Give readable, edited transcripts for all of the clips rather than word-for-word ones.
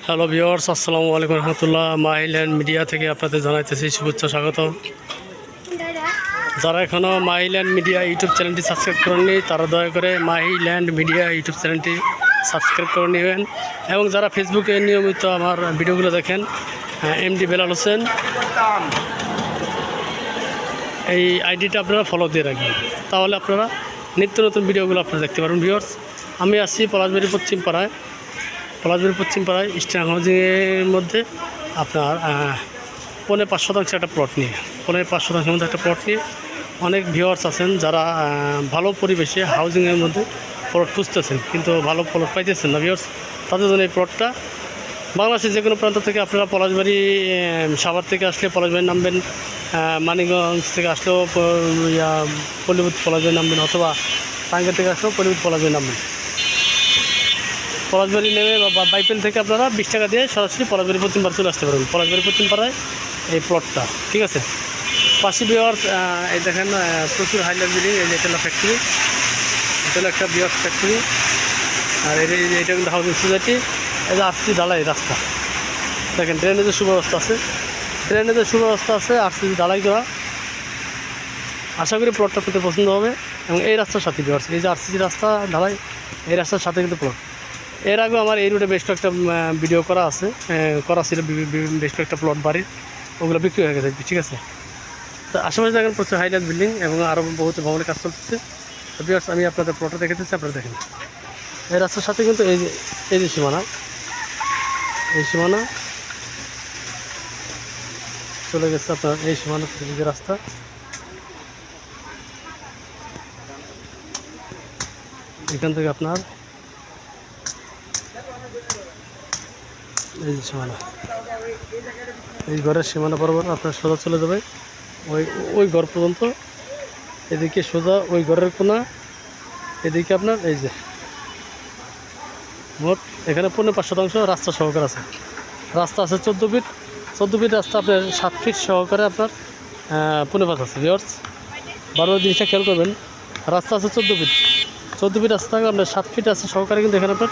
Hello viewers, আসসালামু আলাইকুম রহমতুল্লাহ। মাহিল্যান্ড media থেকে আপনাদের জানাইতেছি শুভেচ্ছা, স্বাগত। যারা এখনও মাহিল্যান্ড মিডিয়া ইউটিউব চ্যানেলটি সাবস্ক্রাইব করেননি তারা দয়া করে মাহিল্যান্ড মিডিয়া ইউটিউব চ্যানেলটি সাবস্ক্রাইব করে নেবেন। এবং যারা ফেসবুকে নিয়মিত আমার ভিডিওগুলো দেখেন, এমডি বেলাল হোসেন, এই আইডিটা আপনারা ফলো দিয়ে রাখবেন, তাহলে আপনারা নিত্য নতুন ভিডিওগুলো আপনারা দেখতে পারবেন। ভিউয়ার্স, আমি আসছি পলাশবাড়ি পশ্চিম পাড়ায় স্টার হাউজিংয়ের মধ্যে আপনার 5.5% একটা প্লট নিয়ে 5.5% মধ্যে একটা প্লট নিয়ে অনেক ভিউয়ার্স আছেন যারা ভালো পরিবেশে হাউজিংয়ের মধ্যে প্লট খুঁজতেছেন, কিন্তু ভালো প্লট পাইতেছেন না। ভিউয়ার্স, তাদের জন্য এই প্লটটা বাংলাদেশের যে কোনো প্রান্ত থেকে আপনারা পলাশবাড়ি, সাভার থেকে আসলে পলাশবাড়ি নামবেন, মানিকগঞ্জ থেকে আসলেও পল্লীবুত পলাশবাড়ি নামবেন, অথবা টাঙ্গাইল থেকে আসলেও পল্লীবুত পলাশবাড়ি নামবেন। পলাশবাড়ি নেমে বা বাইপেল থেকে আপনারা 20 টাকা দিয়ে সরাসরি পলাশবাড়ি পশ্চিম পাড়া চলে আসতে পারবেন। পলাশবাড়ি পশ্চিম পাড়ায় এই প্লটটা, ঠিক আছে। পাশে ভিউয়ার্স, এই দেখেন প্রচুর হাইলাইট বিল্ডিং। এই যে এটা হলো ফ্যাক্টরি, এটা হলো একটা বিয়ার ফ্যাক্টরি। আর এটা কিন্তু হাউজিং সোসাইটি। এই যে আরসি ঢালাই রাস্তা, দেখেন ড্রেনেজের সুব্যবস্থা আছে, আরসি ঢালাই করা। আশা করি প্লটটা পেতে পছন্দ হবে। এবং এই রাস্তার সাথে ভিউয়ার্স, এই যে আরসি রাস্তা ঢালাই, এই রাস্তার সাথে কিন্তু প্লট। এর আগে আমার এই রুটে বেশ কয়েকটা ভিডিও করা ছিল, বেশ কয়েকটা প্লট বাড়ির, ওগুলো বিক্রি হয়ে গেছে, ঠিক আছে। তো আশেপাশে দেখেন প্রচুর হাইলাইট বিল্ডিং এবং আরও বহুত ভবনের কাজ চলতেছে। তো ভিউয়ার্স, আমি আপনাদের প্লটটা দেখাতেছি, আপনারা দেখেন। এই রাস্তার সাথে কিন্তু এই যে সীমানা চলে গেছে আপনার, এই সীমানা যে রাস্তা, এখান থেকে আপনার এই যে সীমানা, এই ঘরের সীমানা বরাবর আপনার সোজা চলে যাবে ওই ঘর পর্যন্ত। এদিকে সোজা ওই ঘরের কোনা, এদিকে আপনার এই যে মোট এখানে 5.5% রাস্তা সহকারে আছে। রাস্তা আছে 14 ফিট রাস্তা, আপনার 7 ফিট সহকারে আপনার 5.5 আছে। ভিউয়ার্স, বারবার জিনিসটা খেয়াল করবেন, রাস্তা আছে 14 ফিট রাস্তা, আপনার 7 ফিট আছে সহকারে, কিন্তু এখানে আপনার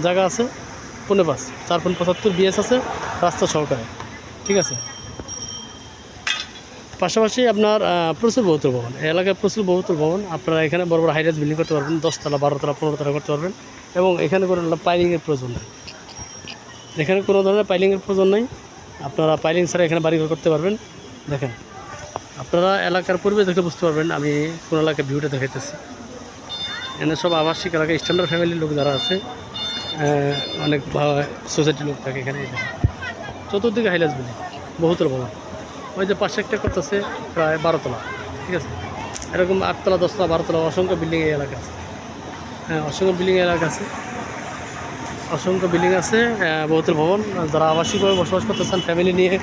জায়গা আছে 5.5, 4.75 বিএস আছে রাস্তা সহকারে, ঠিক আছে। পাশাপাশি আপনার প্রচুর বহুতল ভবন, এই এলাকায় প্রচুর বহুতল ভবন। আপনারা এখানে বড় বড় হাইরাইজ বিল্ডিং করতে পারবেন, 10 তলা, 12 তলা, 15 তলা করতে পারবেন। এবং এখানে কোনো পাইলিংয়ের প্রয়োজন নেই, এখানে কোনো ধরনের পাইলিংয়ের প্রয়োজন নেই। আপনারা পাইলিং ছাড়া এখানে বাড়িঘর করতে পারবেন। দেখেন, আপনারা এলাকার পরিবেশ দেখে বুঝতে পারবেন আমি কোন এলাকায় ভিউটা দেখাইতেছি। এখানে সব আবাসিক এলাকায় স্ট্যান্ডার্ড ফ্যামিলির লোক যারা আছে, অনেক সোসাইটির লোক থাকে এখানে। চতুর্দিকে হাইলাইট বিল্ডিং, বহুতল ভবন। ওই যে পাশে একটা করতেছে প্রায় 12 তলা, ঠিক আছে। এরকম 8 তলা, 10 তলা, 12 তলা অসংখ্য বিল্ডিং এই এলাকা আছে। অসংখ্য বিল্ডিং এলাকা আছে, বহুতল ভবন। যারা আবাসিকভাবে বসবাস করতে চান, ফ্যামিলি নিয়ে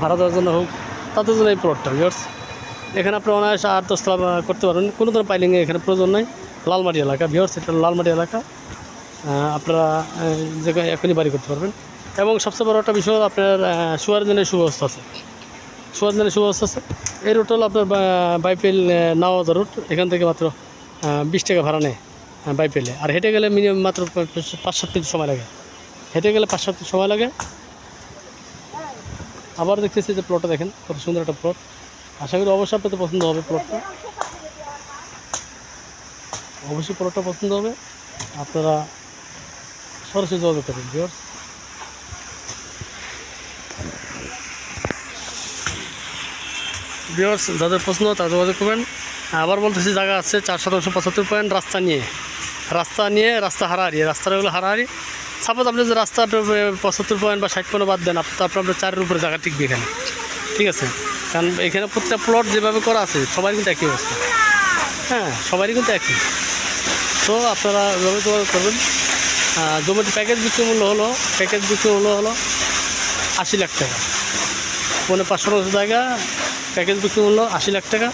ভাড়া দেওয়ার জন্য হোক, তাদের জন্য এই প্লটটা। ভিউয়ার্স, এখানে আপনারা অনায়াসে 8-10 তলা করতে পারবেন, কোনো ধরনের পাইলিংয়ে এখানে প্রয়োজন নেই। লালমাটি এলাকা ভিউয়ার্স, এটা লালমাটি এলাকা। আপনারা জায়গায় এখনই বাড়ি করতে পারবেন। এবং সবচেয়ে বড় একটা বিষয়, আপনার শোয়ার জন্য সুব্যবস্থা আছে। এই রুট হলো আপনার বাইপেল নাওয়াজা রুট। এখান থেকে মাত্র 20 টাকা ভাড়া নেয় বাইপেলে। আর হেঁটে গেলে মিনিমাম মাত্র 5-7 মিনিট সময় লাগে, সময় লাগে। আবার দেখতেছি যে প্লটটা দেখেন, কত সুন্দর একটা প্লট। আশা করি অবশ্যই আপনাদের পছন্দ হবে প্লটটা, আপনারা সরাসরি যোগাযোগ করবেন। ভিউয়ার্স, যাদের পছন্দ তারা যোগাযোগ করবেন। আবার বলতেছি, জায়গা আছে 475 পয়েন্ট রাস্তা হারাহারি, রাস্তাগুলো হারাহারি। সাপোজ আপনি যে রাস্তা 75 পয়েন্ট বা 60 পয়েন্ট বাদ দেন, তারপর আপনার 4-এর উপরে জায়গা টিকবে এখানে, ঠিক আছে। কারণ এখানে প্রত্যেকটা প্লট যেভাবে করা আছে সবারই কিন্তু একই অবস্থা, সবারই কিন্তু একই। তো আপনারা এভাবে যোগাযোগ করবেন। জমির প্যাকেজ বিক্রি মূল্য হলো 80 লাখ টাকা। 5.5% জায়গা, প্যাকেজ বিক্রি মূল্য 80 লাখ টাকা।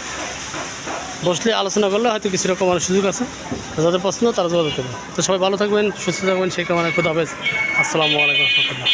বসলে আলোচনা করলে হয়তো কিছু রকমের সুযোগ আছে। যাদের পছন্দ তারা যোগাযোগ করবেন। তো সবাই ভালো থাকবেন, সুস্থ থাকবেন, সেই কামনায়। খুদা হাফেজ, আসসালামু আলাইকুম রহমতুল্লাহ।